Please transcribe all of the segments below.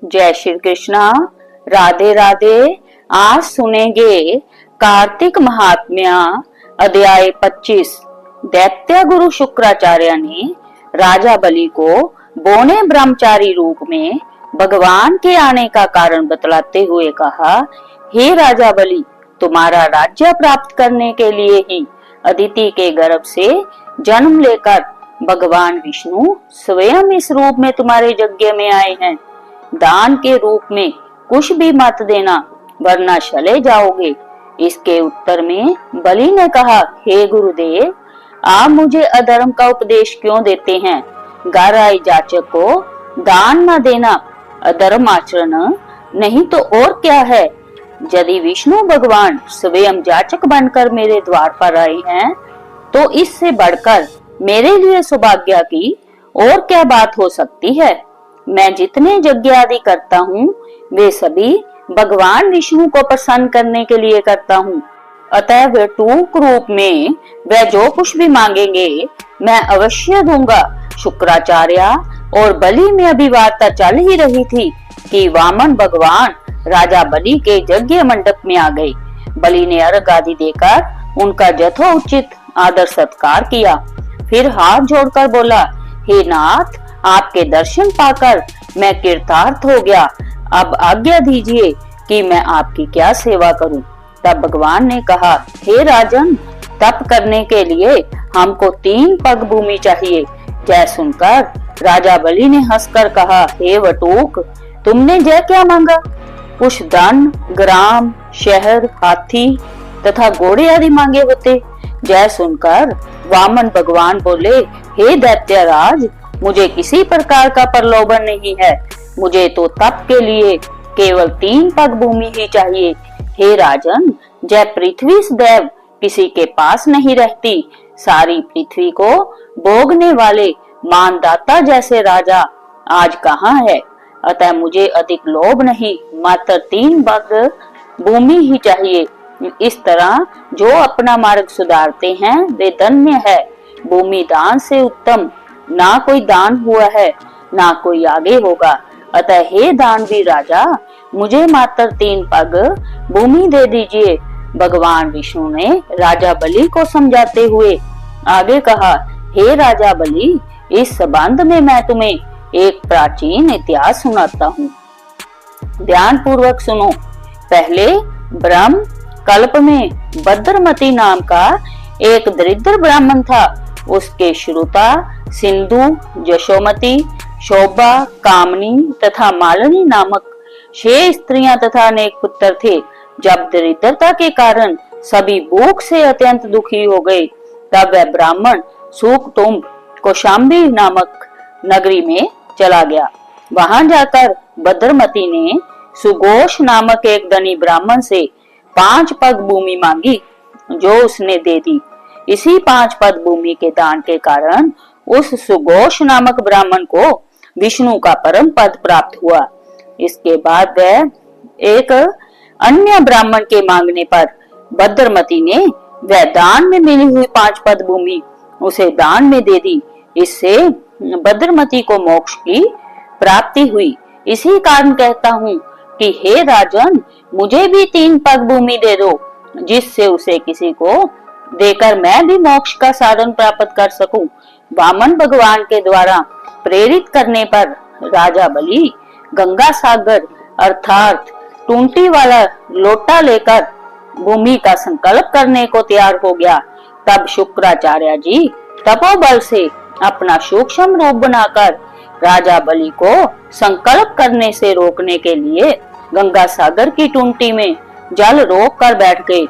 जय श्री कृष्णा। राधे राधे। आज सुनेंगे कार्तिक महात्म्य अध्याय 25। दैत्य गुरु शुक्राचार्य ने राजा बलि को बौने ब्रह्मचारी रूप में भगवान के आने का कारण बतलाते हुए कहा, हे राजा बलि, तुम्हारा राज्य प्राप्त करने के लिए ही अदिति के गर्भ से जन्म लेकर भगवान विष्णु स्वयं इस रूप में तुम्हारे यज्ञ में आए हैं। दान के रूप में कुछ भी मत देना, वरना चले जाओगे। इसके उत्तर में बलि ने कहा, हे गुरुदेव, आप मुझे अधर्म का उपदेश क्यों देते हैं? गाराई जाचक को दान न देना अधर्म आचरण नहीं तो और क्या है? यदि विष्णु भगवान स्वयं जाचक बनकर मेरे द्वार पर आए हैं, तो इससे बढ़कर मेरे लिए सौभाग्य की और क्या बात हो सकती है? मैं जितने यज्ञ आदि करता हूँ, वे सभी भगवान विष्णु को प्रसन्न करने के लिए करता हूँ। अतः वे टूक रूप में वह जो कुछ भी मांगेंगे मैं अवश्य दूंगा। शुक्राचार्य और बलि में अभी वार्ता चल ही रही थी कि वामन भगवान राजा बलि के यज्ञ मंडप में आ गए। बलि ने अर्घ आदि देकर उनका यथोचित आदर सत्कार किया। फिर हाथ जोड़कर बोला, हे नाथ, आपके दर्शन पाकर मैं कृतार्थ हो गया। अब आज्ञा दीजिए कि मैं आपकी क्या सेवा करूं। तब भगवान ने कहा, हे राजन, तप करने के लिए हमको 3 पग भूमि चाहिए। यह सुनकर राजा बलि ने हंसकर कहा, हे वटूक, तुमने यह क्या मांगा? कुछ धन, ग्राम, शहर, हाथी तथा घोड़े आदि मांगे होते। यह सुनकर वामन भगवान बोले, हे दैत्यराज, मुझे किसी प्रकार का प्रलोभन नहीं है। मुझे तो तप के लिए केवल 3 पग भूमि ही चाहिए। हे राजन, जय पृथ्वी सदैव किसी के पास नहीं रहती। सारी पृथ्वी को भोगने वाले मानदाता जैसे राजा आज कहाँ है? अतः मुझे अधिक लोभ नहीं, मात्र 3 पग भूमि ही चाहिए। इस तरह जो अपना मार्ग सुधारते हैं वे धन्य है। भूमि दान से उत्तम ना कोई दान हुआ है, ना कोई आगे होगा। अतः हे दानवी राजा, मुझे मात्र 3 पग भूमि दे दीजिए। भगवान विष्णु ने राजा बलि को समझाते हुए आगे कहा, हे राजा बलि, इस संबंध में मैं तुम्हें एक प्राचीन इतिहास सुनाता हूँ। ध्यान पूर्वक सुनो। पहले ब्रह्म कल्प में भद्रमती नाम का एक दरिद्र ब्राह्मण था। उसके श्रुता, सिंधु, यशोमती, शोभा, कामनी तथा मालिनी नामक 6 स्त्रियां तथा अनेक पुत्र थे। जब दरिद्रता के कारण सभी भूख से अत्यंत दुखी हो गए, तब वह ब्राह्मण सुकतुंब कौशाम्बी नामक नगरी में चला गया। वहां जाकर भद्रमती ने सुघोष नामक एक धनी ब्राह्मण से 5 पग भूमि मांगी, जो उसने दे दी। इसी 5 पद भूमि के दान के कारण उस सुघोष नामक ब्राह्मण को विष्णु का परम पद प्राप्त हुआ। इसके बाद वह एक अन्य ब्राह्मण के मांगने पर भद्रमती ने वह दान में मिली हुई 5 पद भूमि उसे दान में दे दी। इससे भद्रमती को मोक्ष की प्राप्ति हुई। इसी कारण कहता हूँ कि हे राजन, मुझे भी 3 पग भूमि दे दो, जिससे उसे किसी को देकर मैं भी मोक्ष का साधन प्राप्त कर सकूं। वामन भगवान के द्वारा प्रेरित करने पर राजा बलि गंगा सागर अर्थात टूंटी वाला लोटा लेकर भूमि का संकल्प करने को तैयार हो गया। तब शुक्राचार्य जी तपोबल से अपना सूक्ष्म रूप बनाकर राजा बलि को संकल्प करने से रोकने के लिए गंगा सागर की टूंटी में जल रोक कर बैठ गए।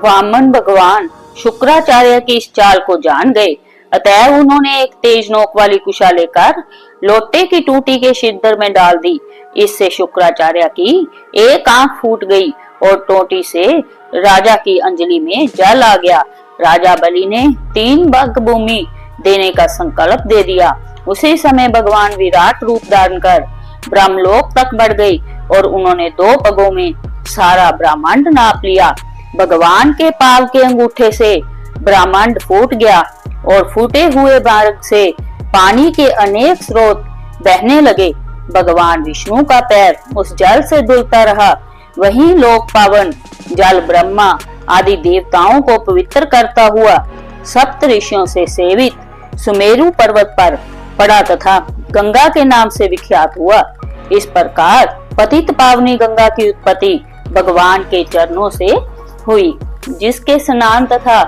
वामन भगवान शुक्राचार्य की इस चाल को जान गए। अतः उन्होंने एक तेज नोक वाली कुशा लेकर लोटे की टूटी के शिद्दर में डाल दी। इससे शुक्राचार्य की एक आंख फूट गई और टोटी से राजा की अंजलि में जल आ गया। राजा बलि ने 3 पग भूमि देने का संकल्प दे दिया। उसी समय भगवान विराट रूप धारण कर ब्रह्मलोक तक बढ़ गई और उन्होंने 2 पगों में सारा ब्रह्मांड नाप लिया। भगवान के पांव के अंगूठे से ब्रह्मांड फूट गया और फूटे हुए मार्ग से पानी के अनेक स्रोत बहने लगे। भगवान विष्णु का पैर उस जल से धुलता रहा। वहीं लोक पावन जल ब्रह्मा आदि देवताओं को पवित्र करता हुआ सप्त ऋषियों से सेवित सुमेरु पर्वत पर पड़ा तथा गंगा के नाम से विख्यात हुआ। इस प्रकार पतित पावनी गंगा की उत्पत्ति भगवान के चरणों से हुई, जिसके स्नान तथा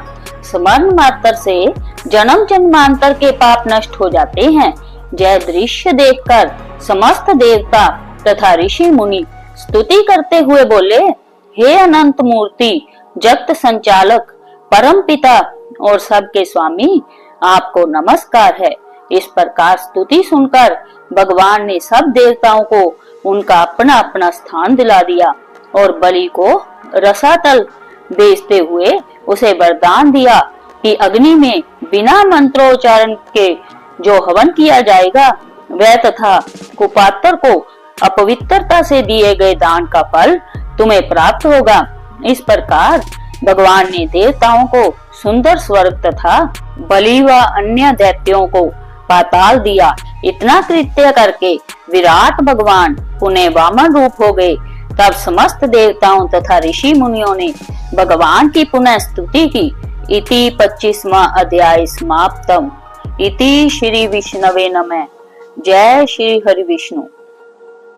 स्मरण मात्र से जन्म जन्मांतर के पाप नष्ट हो जाते हैं। यह दृश्य देखकर समस्त देवता तथा ऋषि मुनि स्तुति करते हुए बोले, हे अनंत मूर्ति, जगत संचालक, परम पिता और सबके स्वामी, आपको नमस्कार है। इस प्रकार स्तुति सुनकर भगवान ने सब देवताओं को उनका अपना अपना स्थान दिला दिया और बलि को रसातल भेजते हुए उसे वरदान दिया कि अग्नि में बिना मंत्रोच्चारण के जो हवन किया जाएगा वह तथा कुपात्र को अपवित्रता से दिए गए दान का फल तुम्हें प्राप्त होगा। इस प्रकार भगवान ने देवताओं को सुंदर स्वर्ग तथा बलि व अन्य दैत्यों को पाताल दिया। इतना कृत्य करके विराट भगवान पुनः वामन रूप हो गए। तब समस्त देवताओं तथा ऋषि मुनियों ने भगवान की पुनः स्तुति की। इति 25वां अध्याय समाप्तम। इति श्री विष्णवे नमः। जय श्री हरि विष्णु।